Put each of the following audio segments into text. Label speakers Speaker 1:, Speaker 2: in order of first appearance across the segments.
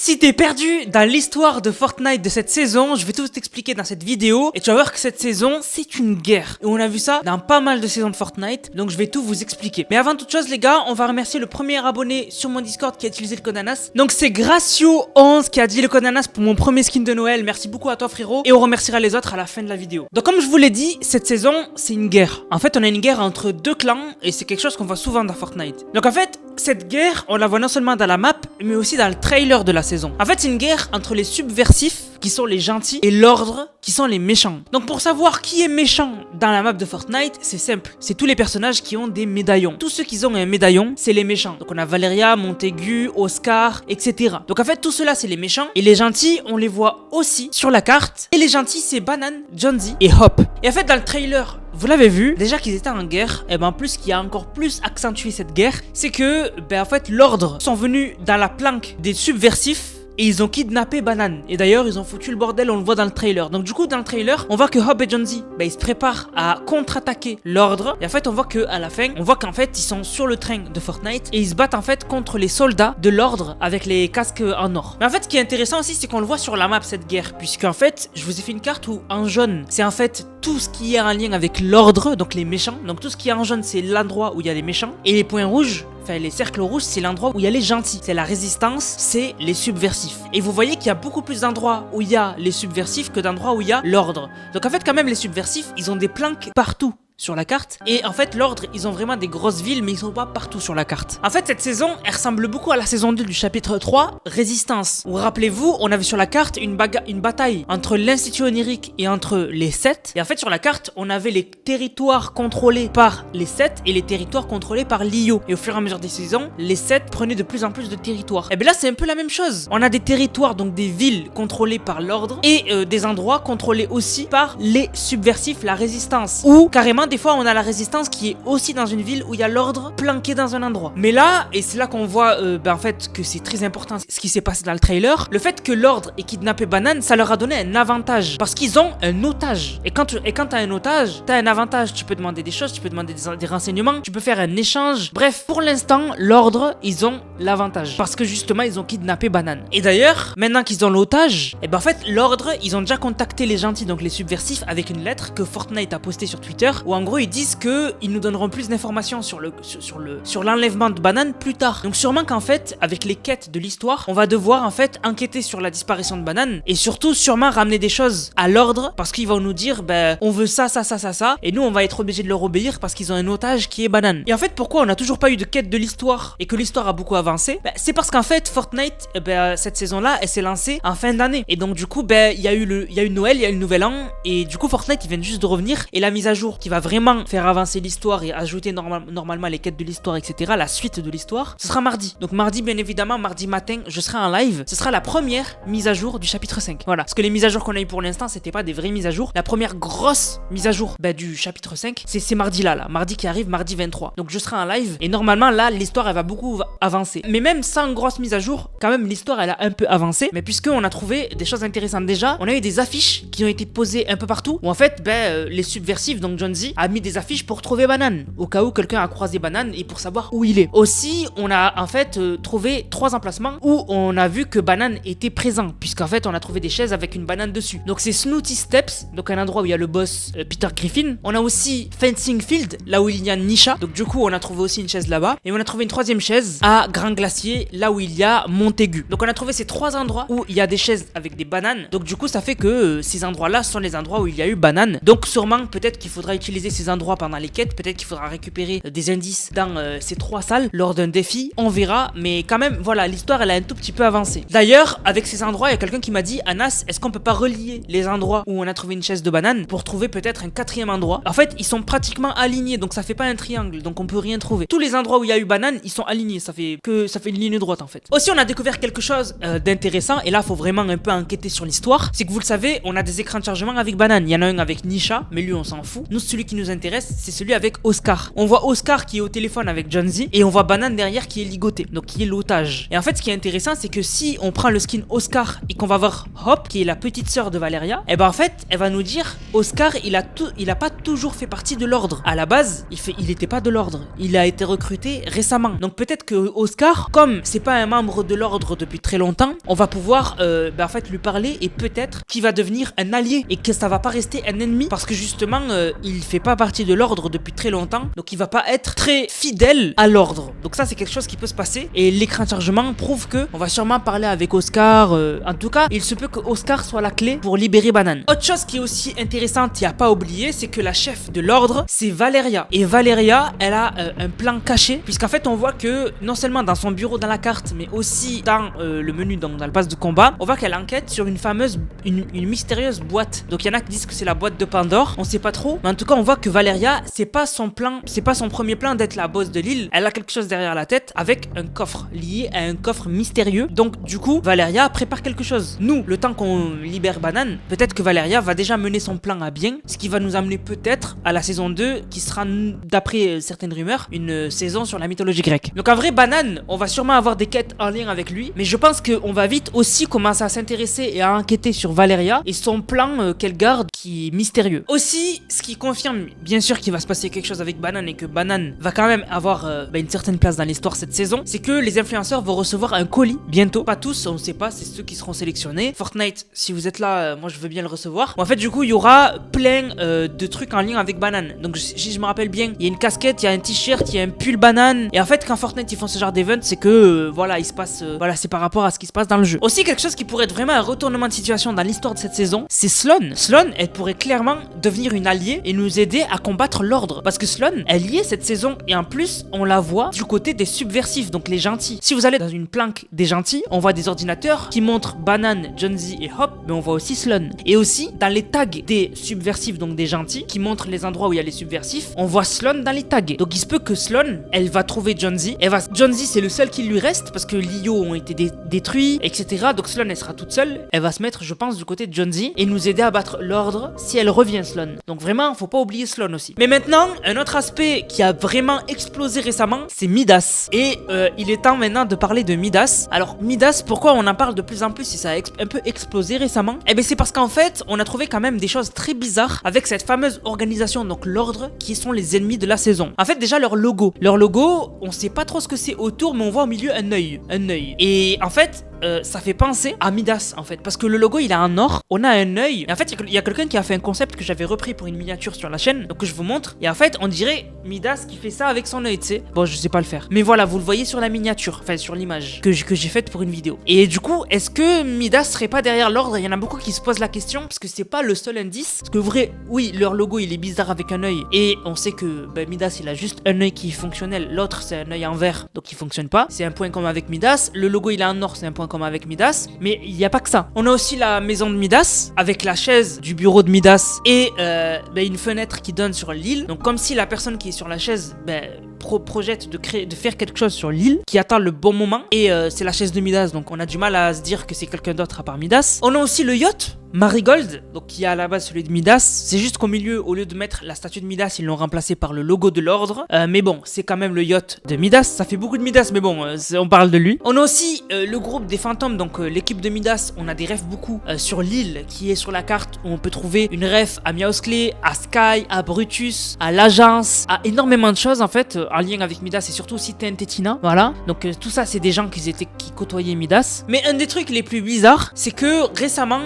Speaker 1: Si t'es perdu dans l'histoire de Fortnite de cette saison, je vais tout t'expliquer dans cette vidéo et tu vas voir que cette saison, c'est une guerre. Et on a vu ça dans pas mal de saisons de Fortnite, donc je vais tout vous expliquer. Mais avant toute chose les gars, on va remercier le premier abonné sur mon Discord qui a utilisé le code ANAS. Donc c'est Gracio11 qui a dit le code ANAS pour mon premier skin de Noël. Merci beaucoup à toi frérot. Et on remerciera les autres à la fin de la vidéo. Donc comme je vous l'ai dit, cette saison, c'est une guerre. En fait, on a une guerre entre deux clans et c'est quelque chose qu'on voit souvent dans Fortnite. Donc en fait, cette guerre, on la voit non seulement dans la map, mais aussi dans le trailer de la saison. En fait, c'est une guerre entre les subversifs, qui sont les gentils, et l'ordre, qui sont les méchants. Donc pour savoir qui est méchant dans la map de Fortnite, c'est simple. C'est tous les personnages qui ont des médaillons. Tous ceux qui ont un médaillon, c'est les méchants. Donc on a Valeria, Montaigu, Oscar, etc. Donc en fait, tout cela, c'est les méchants. Et les gentils, on les voit aussi sur la carte. Et les gentils, c'est Banane, Jonesy et Hop. Et en fait, dans le trailer, vous l'avez vu, déjà qu'ils étaient en guerre, et ben en plus, ce qui a encore plus accentué cette guerre, c'est que, en fait, l'ordre sont venus dans la planque des subversifs. Et ils ont kidnappé Banane. Et d'ailleurs, ils ont foutu le bordel, on le voit dans le trailer. Donc du coup, dans le trailer, on voit que Hop et Jonesy, ils se préparent à contre-attaquer l'ordre. Et en fait, on voit qu'à la fin, on voit qu'en fait, ils sont sur le train de Fortnite. Et ils se battent en fait contre les soldats de l'ordre avec les casques en or. Mais en fait, ce qui est intéressant aussi, c'est qu'on le voit sur la map, cette guerre. Puisqu'en fait, je vous ai fait une carte où en jaune, c'est en fait tout ce qui est en lien avec l'ordre, donc les méchants. Donc tout ce qui est en jaune, c'est l'endroit où il y a les méchants. Et les points rouges, enfin les cercles rouges, c'est l'endroit où il y a les gentils. C'est la résistance, c'est les subversifs. Et vous voyez qu'il y a beaucoup plus d'endroits où il y a les subversifs que d'endroits où il y a l'ordre. Donc en fait quand même les subversifs, ils ont des planques partout sur la carte. Et en fait l'ordre, ils ont vraiment des grosses villes, mais ils sont pas partout sur la carte. En fait cette saison, elle ressemble beaucoup à la saison 2 du chapitre 3, Résistance. Où rappelez-vous, on avait sur la carte une bataille entre l'Institut Onirique et entre les 7. Et en fait sur la carte, on avait les territoires contrôlés par les 7 et les territoires contrôlés par l'IO. Et au fur et à mesure des saisons, les 7 prenaient de plus en plus de territoires. Et bien là c'est un peu la même chose. On a des territoires, donc des villes contrôlées par l'ordre et des endroits contrôlés aussi par les subversifs, la résistance. Ou carrément des fois on a la résistance qui est aussi dans une ville où il y a l'ordre planqué dans un endroit. Mais là, et c'est là qu'on voit en fait que c'est très important ce qui s'est passé dans le trailer, le fait que l'ordre ait kidnappé Banane, ça leur a donné un avantage. Parce qu'ils ont un otage. Et quand t'as un otage, t'as un avantage. Tu peux demander des choses, tu peux demander des renseignements, tu peux faire un échange. Bref, pour l'instant, l'ordre, ils ont l'avantage. Parce que justement, ils ont kidnappé Banane. Et d'ailleurs, maintenant qu'ils ont l'otage, en fait, l'ordre, ils ont déjà contacté les gentils, donc les subversifs, avec une lettre que Fortnite a postée sur Twitter, où en gros ils disent que ils nous donneront plus d'informations sur l'enlèvement de Banane plus tard. Donc sûrement qu'en fait avec les quêtes de l'histoire, on va devoir en fait enquêter sur la disparition de Banane et surtout sûrement ramener des choses à l'ordre parce qu'ils vont nous dire on veut ça et nous on va être obligé de leur obéir parce qu'ils ont un otage qui est Banane. Et en fait pourquoi on n'a toujours pas eu de quête de l'histoire et que l'histoire a beaucoup avancé, c'est parce qu'en fait Fortnite cette saison là elle s'est lancée en fin d'année et donc du coup il y a eu Noël, il y a eu le nouvel an et du coup Fortnite ils viennent juste de revenir et la mise à jour qui va vraiment faire avancer l'histoire et ajouter normalement les quêtes de l'histoire, etc., la suite de l'histoire, ce sera mardi. Donc mardi, bien évidemment, mardi matin, je serai en live. Ce sera la première mise à jour du chapitre 5. Voilà. Parce que les mises à jour qu'on a eu pour l'instant, c'était pas des vraies mises à jour. La première grosse mise à jour du chapitre 5, c'est mardi là. Mardi qui arrive, mardi 23. Donc je serai en live et normalement là, l'histoire elle va beaucoup avancer. Mais même sans grosse mise à jour, quand même l'histoire elle a un peu avancé. Mais puisqu'on a trouvé des choses intéressantes déjà, on a eu des affiches qui ont été posées un peu partout où en fait les subversifs, donc Jonesy, a mis des affiches pour trouver Banane, au cas où quelqu'un a croisé Banane et pour savoir où il est. Aussi, on a en fait trouvé 3 emplacements où on a vu que Banane était présent, puisqu'en fait on a trouvé des chaises avec une banane dessus. Donc c'est Snooty Steps, donc un endroit où il y a le boss Peter Griffin. On a aussi Fencing Field, là où il y a Nisha, donc du coup on a trouvé aussi une chaise là-bas. Et on a trouvé une 3e chaise à Grand Glacier, là où il y a Montaigu. Donc on a trouvé ces 3 endroits où il y a des chaises avec des bananes. Donc du coup ça fait que ces endroits-là sont les endroits où il y a eu Banane. Donc sûrement peut-être qu'il faudra utiliser ces endroits pendant les quêtes, peut-être qu'il faudra récupérer des indices dans ces 3 salles lors d'un défi, on verra, mais quand même voilà, l'histoire elle a un tout petit peu avancé. D'ailleurs avec ces endroits, il y a quelqu'un qui m'a dit Anas, est-ce qu'on peut pas relier les endroits où on a trouvé une chaise de banane pour trouver peut-être un 4e endroit? En fait ils sont pratiquement alignés, donc ça fait pas un triangle, donc on peut rien trouver. Tous les endroits où il y a eu banane, ils sont alignés, ça fait une ligne droite en fait. Aussi on a découvert quelque chose d'intéressant, et là faut vraiment un peu enquêter sur l'histoire, c'est que vous le savez, on a des écrans de chargement avec banane. Il y en a un avec Nisha, mais lui on s'en fout. Nous celui qui nous intéresse, c'est celui avec Oscar. On voit Oscar qui est au téléphone avec John Z et on voit Banane derrière qui est ligoté, donc qui est l'otage. Et en fait, ce qui est intéressant, c'est que si on prend le skin Oscar et qu'on va voir Hop, qui est la petite sœur de Valeria, et ben en fait, elle va nous dire Oscar, il a pas toujours fait partie de l'ordre. À la base, il était pas de l'ordre. Il a été recruté récemment. Donc peut-être que Oscar, comme c'est pas un membre de l'ordre depuis très longtemps, on va pouvoir en fait lui parler et peut-être qu'il va devenir un allié et que ça va pas rester un ennemi parce que justement il fait pas partie de l'ordre depuis très longtemps, donc il va pas être très fidèle à l'ordre. Donc ça c'est quelque chose qui peut se passer et l'écran de chargement prouve que on va sûrement parler avec Oscar. En tout cas, il se peut que Oscar soit la clé pour libérer Banane. Autre chose qui est aussi intéressante et à pas oublier, c'est que la chef de l'ordre c'est Valeria, et Valeria elle a un plan caché, puisqu'en fait on voit que non seulement dans son bureau dans la carte mais aussi dans le menu, donc dans le pass de combat, on voit qu'elle enquête sur une mystérieuse boîte. Donc il y en a qui disent que c'est la boîte de Pandore, on sait pas trop, mais en tout cas on voit que Valeria, c'est pas son premier plan d'être la boss de l'île. Elle a quelque chose derrière la tête avec un coffre lié à un coffre mystérieux. Donc du coup Valeria prépare quelque chose. Nous, le temps qu'on libère Banane, peut-être que Valeria va déjà mener son plan à bien, ce qui va nous amener peut-être à la saison 2 qui sera, d'après certaines rumeurs, une saison sur la mythologie grecque. Donc en vrai, Banane, on va sûrement avoir des quêtes en lien avec lui, mais je pense qu'on va vite aussi commencer à s'intéresser et à enquêter sur Valeria et son plan qu'elle garde qui est mystérieux. Aussi, ce qui confirme bien sûr qu'il va se passer quelque chose avec Banane et que Banane va quand même avoir une certaine place dans l'histoire cette saison, c'est que les influenceurs vont recevoir un colis bientôt. Pas tous, on ne sait pas, c'est ceux qui seront sélectionnés. Fortnite, si vous êtes là, moi je veux bien le recevoir. Bon, en fait, du coup, il y aura plein de trucs en lien avec Banane. Donc si je me rappelle bien, il y a une casquette, il y a un t-shirt, il y a un pull Banane. Et en fait, quand Fortnite ils font ce genre d'event, c'est que voilà, il se passe, voilà, c'est par rapport à ce qui se passe dans le jeu. Aussi, quelque chose qui pourrait être vraiment un retournement de situation dans l'histoire de cette saison, c'est Sloane. Sloane, elle pourrait clairement devenir une alliée et nous aider à combattre l'ordre. Parce que Sloane, elle y est cette saison et en plus, on la voit du côté des subversifs, donc les gentils. Si vous allez dans une planque des gentils, on voit des ordinateurs qui montrent Banane, John Z et Hop, mais on voit aussi Sloane. Et aussi, dans les tags des subversifs, donc des gentils, qui montrent les endroits où il y a les subversifs, on voit Sloane dans les tags. Donc il se peut que Sloane, elle va trouver John Z. John Z, c'est le seul qui lui reste parce que l'IO ont été détruits, etc. Donc Sloane, elle sera toute seule. Elle va se mettre, je pense, du côté de John Z et nous aider à battre l'ordre si elle revient, Sloane. Donc vraiment, faut pas oublier Sloane aussi. Mais maintenant, un autre aspect qui a vraiment explosé récemment, c'est Midas. Et il est temps maintenant de parler de Midas. Alors Midas, pourquoi on en parle de plus en plus si ça a un peu explosé récemment? Eh bien c'est parce qu'en fait, on a trouvé quand même des choses très bizarres avec cette fameuse organisation, donc l'ordre, qui sont les ennemis de la saison. En fait, déjà leur logo, on sait pas trop ce que c'est autour, mais on voit au milieu un œil. Et en fait, ça fait penser à Midas en fait, parce que le logo il a un or, on a un œil. Et en fait, il y a quelqu'un qui a fait un concept que j'avais repris pour une miniature sur la chaîne, donc que je vous montre. Et en fait, on dirait Midas qui fait ça avec son œil, tu sais. Bon, je sais pas le faire, mais voilà, vous le voyez sur la miniature, enfin sur l'image que j'ai faite pour une vidéo. Et du coup, est-ce que Midas serait pas derrière l'ordre? Il y en a beaucoup qui se posent la question parce que c'est pas le seul indice. Parce que vrai, oui, leur logo il est bizarre avec un œil, et on sait que Midas il a juste un œil qui est fonctionnel, l'autre c'est un œil en verre, donc il fonctionne pas. C'est un point commun avec Midas. Le logo il a un or, c'est un point commun avec Midas. Mais il n'y a pas que ça. On a aussi la maison de Midas avec la chaise du bureau de Midas et une fenêtre qui donne sur l'île. Donc comme si la personne qui est sur la chaise projette de faire quelque chose sur l'île, qui attend le bon moment. Et c'est la chaise de Midas, donc on a du mal à se dire que c'est quelqu'un d'autre à part Midas. On a aussi le yacht Marigold, donc qui est à la base celui de Midas. C'est juste qu'au milieu, au lieu de mettre la statue de Midas, ils l'ont remplacé par le logo de l'ordre. Mais bon, c'est quand même le yacht de Midas. Ça fait beaucoup de Midas, mais bon, on parle de lui. On a aussi le groupe des fantômes, donc l'équipe de Midas. On a des refs beaucoup sur l'île qui est sur la carte, où on peut trouver une ref à Miaosclé, à Sky, à Brutus, à l'agence, à énormément de choses en fait en lien avec Midas, et surtout aussi TNT Tina. Voilà, donc tout ça c'est des gens qui côtoyaient Midas. Mais un des trucs les plus bizarres, c'est que récemment,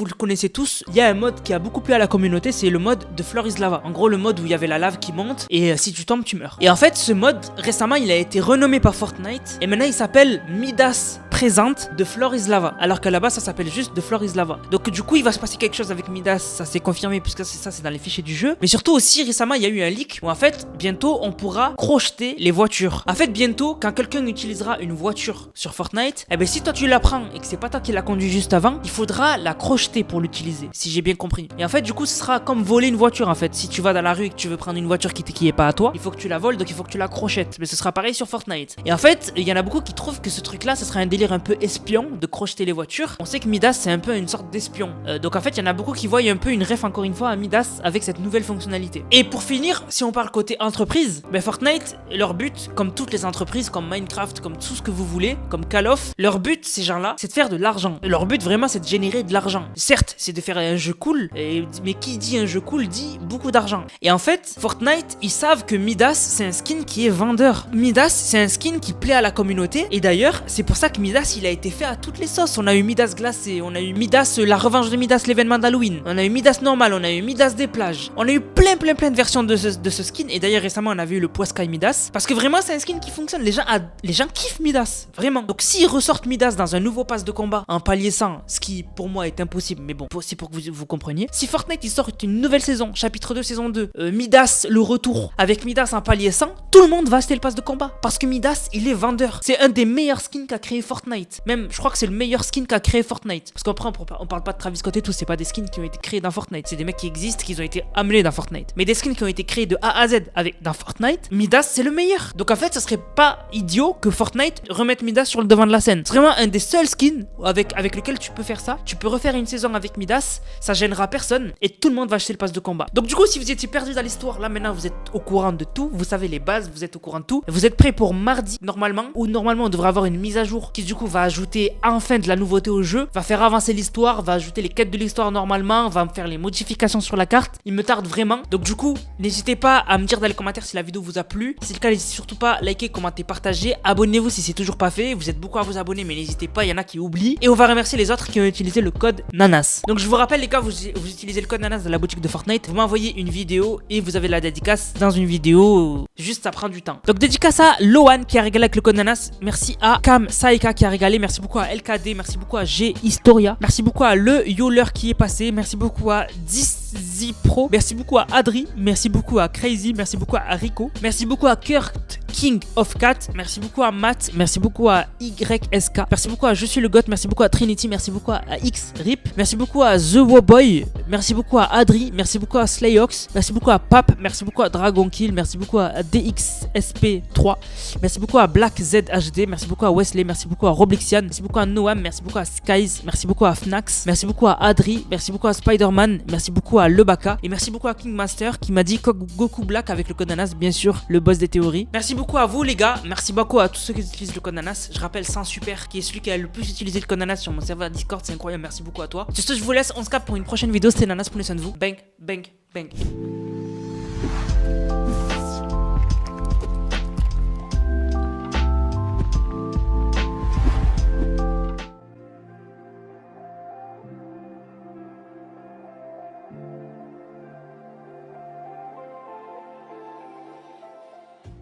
Speaker 1: vous le connaissez tous, il y a un mode qui a beaucoup plu à la communauté, c'est le mode de Floor is Lava. En gros, le mode où il y avait la lave qui monte et si tu tombes, tu meurs. Et en fait, ce mode, récemment, il a été renommé par Fortnite et maintenant il s'appelle Midas Présente de Floor is Lava. Alors qu'à la base, ça s'appelle juste de Floor is Lava. Donc du coup, il va se passer quelque chose avec Midas, ça s'est confirmé puisque ça c'est dans les fichiers du jeu. Mais surtout aussi, récemment, il y a eu un leak où en fait, bientôt, on pourra crocheter les voitures. En fait, bientôt, quand quelqu'un utilisera une voiture sur Fortnite, eh ben si toi tu la prends et que c'est pas toi qui l'as conduit juste avant, il faudra la crocheter pour l'utiliser, si j'ai bien compris. Et en fait, du coup, ce sera comme voler une voiture en fait. Si tu vas dans la rue et que tu veux prendre une voiture qui est pas à toi, il faut que tu la voles, donc il faut que tu la crochettes. Mais ce sera pareil sur Fortnite. Et en fait, il y en a beaucoup qui trouvent que ce truc-là, ce sera un délire délire un peu espion de crocheter les voitures. On sait que Midas c'est un peu une sorte d'espion. Donc en fait il y en a beaucoup qui voient un peu une ref encore une fois à Midas avec cette nouvelle fonctionnalité. Et pour finir, si on parle côté entreprise, ben Fortnite, leur but, comme toutes les entreprises, comme Minecraft, comme tout ce que vous voulez, comme Call of, leur but, ces gens-là, c'est de faire de l'argent. Leur but vraiment c'est de générer de l'argent. Certes, c'est de faire un jeu cool, mais qui dit un jeu cool dit beaucoup d'argent. Et en fait, Fortnite, ils savent que Midas, c'est un skin qui est vendeur. Midas, c'est un skin qui plaît à la communauté. Et d'ailleurs, c'est pour ça que Midas, il a été fait à toutes les sauces. On a eu Midas glacé, on a eu Midas, la revanche de Midas, l'événement d'Halloween. On a eu Midas normal, on a eu Midas des plages. On a eu plein de versions de ce skin. Et d'ailleurs, récemment, on a vu le Poiscaille Midas. Parce que vraiment, c'est un skin qui fonctionne. Les gens kiffent Midas. Vraiment. Donc, s'ils ressortent Midas dans un nouveau pass de combat, en palier 100, ce qui pour moi est impossible, mais bon, c'est pour que vous compreniez. Si Fortnite, il sort une nouvelle saison, chapitre 2, saison 2, Midas, le retour, avec Midas en palier 100, tout le monde va acheter le pass de combat. Parce que Midas, il est vendeur. C'est un des meilleurs skins qu'a créé Fortnite. Même, je crois que c'est le meilleur skin qu'a créé Fortnite. Parce qu'après, on parle pas de Travis Scott et tout, c'est pas des skins qui ont été créés dans Fortnite. C'est des mecs qui existent, qui ont été amenés dans Fortnite. Mais des skins qui ont été créés de A à Z dans Fortnite, Midas, c'est le meilleur. Donc en fait, ça serait pas idiot que Fortnite remette Midas sur le devant de la scène. C'est vraiment un des seuls skins avec lequel tu peux faire ça. Tu peux refaire une saison avec Midas, ça gênera personne et tout le monde va acheter le pass de combat. Donc du coup, si vous étiez perdu dans l'histoire, là maintenant vous êtes au courant de tout, vous savez les bases, vous êtes au courant de tout. Vous êtes prêts pour mardi normalement, où normalement on devrait avoir une mise à jour qui du coup va ajouter enfin de la nouveauté au jeu, va faire avancer l'histoire, va ajouter les quêtes de l'histoire normalement, va me faire les modifications sur la carte. Il me tarde vraiment. Donc du coup, n'hésitez pas à me dire dans les commentaires si la vidéo vous a plu. Si c'est le cas, n'hésitez surtout pas à liker, commenter, partager. Abonnez-vous si c'est toujours pas fait. Vous êtes beaucoup à vous abonner, mais n'hésitez pas, il y en a qui oublient. Et on va remercier les autres qui ont utilisé le code NANAS. Donc je vous rappelle les gars, vous utilisez le code NANAS dans la boutique de Fortnite, vous m'envoyez une vidéo et vous avez la dédicace dans une vidéo. Juste ça prend du temps. Donc dédicace à Loan qui a régalé avec le code NANAS. Merci à Cam Saika qui a régalé. Merci beaucoup à LKD. Merci beaucoup à G Historia. Merci beaucoup à Le Yoler qui est passé. Merci beaucoup à Dizzy Pro. Merci beaucoup à Adri. Merci beaucoup à Crazy. Merci beaucoup à Rico. Merci beaucoup à Kurt King of Cat. Merci beaucoup à Matt. Merci beaucoup à YSK. Merci beaucoup à Je suis le Goth. Merci beaucoup à Trinity. Merci beaucoup à X Rip. Merci beaucoup à The Woboy. Merci beaucoup à Adri. Merci beaucoup à Slayox. Merci beaucoup à Pap. Merci beaucoup à Dragon Kill. Merci beaucoup à DXSP3. Merci beaucoup à Black ZHD. Merci beaucoup à Wesley. Merci beaucoup à Roblixian. Merci beaucoup à Noam. Merci beaucoup à Skies. Merci beaucoup à Fnax. Merci beaucoup à Adri. Merci beaucoup à Spider-Man. Merci beaucoup à Lebaka. Et merci beaucoup à Kingmaster qui m'a dit Goku Black avec le code NANAS, bien sûr, le boss des théories. Merci beaucoup à vous les gars. Merci beaucoup à tous ceux qui utilisent le code NANAS. Je rappelle, sans super, qui est celui qui a le plus utilisé le code NANAS sur mon serveur Discord. C'est incroyable. Merci beaucoup à toi. Sur ce, je vous laisse. On se capte pour une prochaine vidéo. C'était Nanas. Prenez soin de vous. Bang, bang, bang.